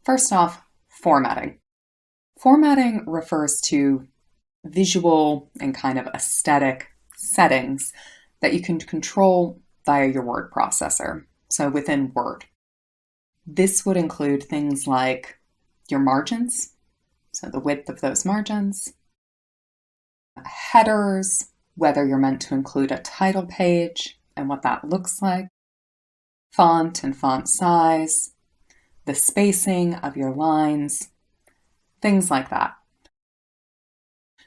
First off, formatting. Formatting refers to visual and kind of aesthetic settings that you can control via your word processor, so within Word. This would include things like your margins, so the width of those margins, headers, whether you're meant to include a title page and what that looks like, font and font size, the spacing of your lines, things like that.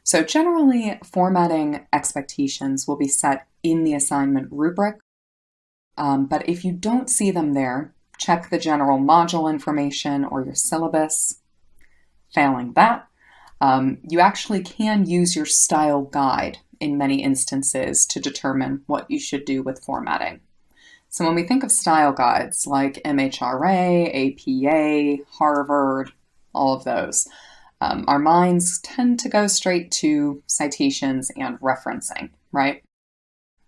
So generally, formatting expectations will be set in the assignment rubric, but if you don't see them there, check the general module information or your syllabus. Failing that, you actually can use your style guide in many instances to determine what you should do with formatting. So when we think of style guides like MHRA, APA, Harvard, all of those, our minds tend to go straight to citations and referencing, right?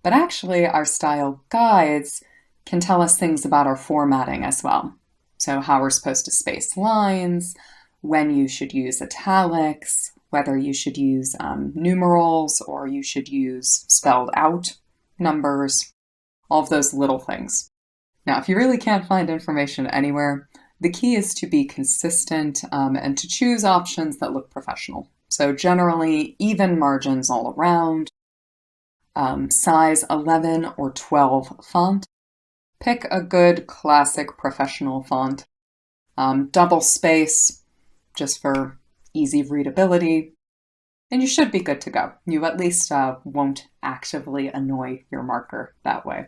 But actually, our style guides can tell us things about our formatting as well. So how we're supposed to space lines, when you should use italics, whether you should use numerals or you should use spelled out numbers, all of those little things. Now, if you really can't find information anywhere, the key is to be consistent and to choose options that look professional. So generally, even margins all around, size 11 or 12 font. Pick a good classic professional font. Double space, just for easy readability. And you should be good to go. You at least won't actively annoy your marker that way.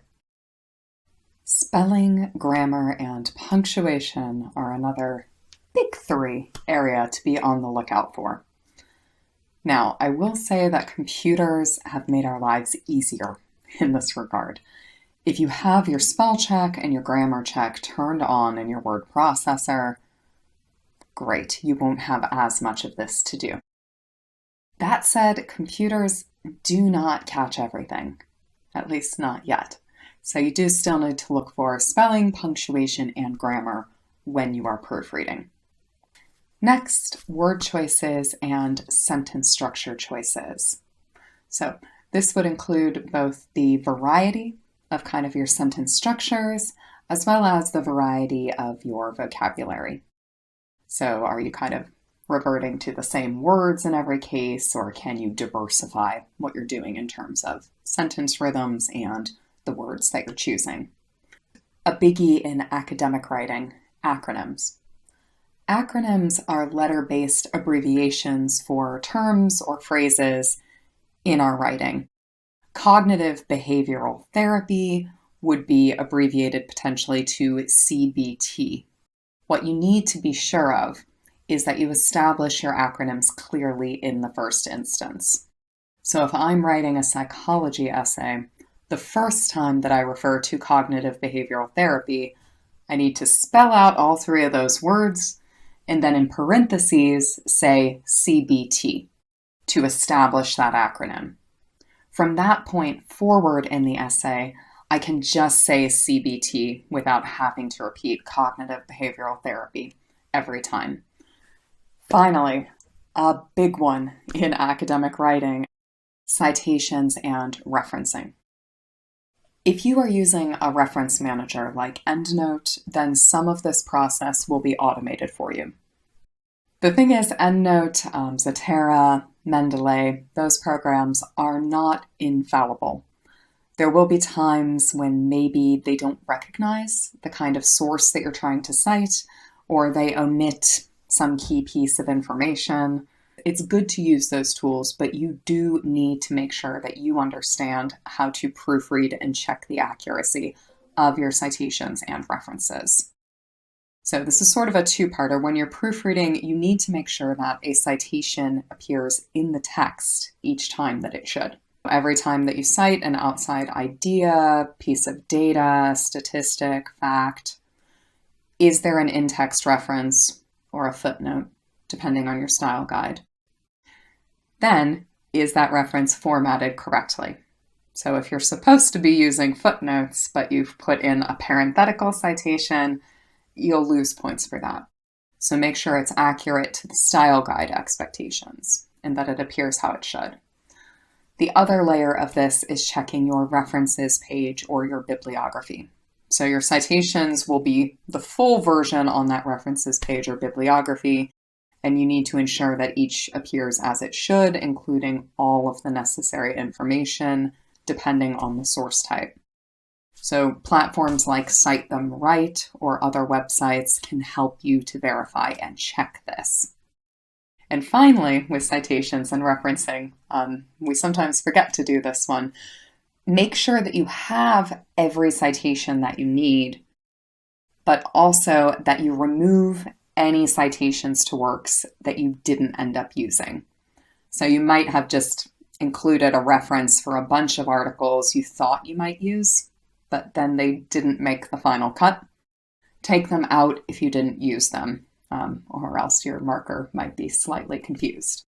Spelling, grammar, and punctuation are another big three area to be on the lookout for. Now, I will say that computers have made our lives easier in this regard. If you have your spell check and your grammar check turned on in your word processor, great, you won't have as much of this to do. That said, computers do not catch everything, at least not yet. So you do still need to look for spelling, punctuation, and grammar when you are proofreading. Next, word choices and sentence structure choices. So this would include both the variety of kind of your sentence structures, as well as the variety of your vocabulary. So are you kind of reverting to the same words in every case, or can you diversify what you're doing in terms of sentence rhythms and the words that you're choosing? A biggie in academic writing, acronyms. Acronyms are letter-based abbreviations for terms or phrases in our writing. Cognitive behavioral therapy would be abbreviated potentially to CBT. What you need to be sure of is that you establish your acronyms clearly in the first instance. So if I'm writing a psychology essay, the first time that I refer to cognitive behavioral therapy, I need to spell out all three of those words and then in parentheses say CBT to establish that acronym. From that point forward in the essay, I can just say CBT without having to repeat cognitive behavioral therapy every time. Finally, a big one in academic writing, citations and referencing. If you are using a reference manager like EndNote, then some of this process will be automated for you. The thing is, EndNote, Zotero, Mendeley, those programs are not infallible. There will be times when maybe they don't recognize the kind of source that you're trying to cite, or they omit some key piece of information. It's good to use those tools, but you do need to make sure that you understand how to proofread and check the accuracy of your citations and references. So this is sort of a two-parter. When you're proofreading, you need to make sure that a citation appears in the text each time that it should. Every time that you cite an outside idea, piece of data, statistic, fact, is there an in-text reference or a footnote, depending on your style guide? Then, is that reference formatted correctly? So if you're supposed to be using footnotes, but you've put in a parenthetical citation, you'll lose points for that. So make sure it's accurate to the style guide expectations and that it appears how it should. The other layer of this is checking your references page or your bibliography. So your citations will be the full version on that references page or bibliography, and you need to ensure that each appears as it should, including all of the necessary information, depending on the source type. So platforms like Cite Them Right or other websites can help you to verify and check this. And finally, with citations and referencing, we sometimes forget to do this one. Make sure that you have every citation that you need, but also that you remove any citations to works that you didn't end up using. So you might have just included a reference for a bunch of articles you thought you might use, but then they didn't make the final cut. Take them out if you didn't use them, or else your marker might be slightly confused.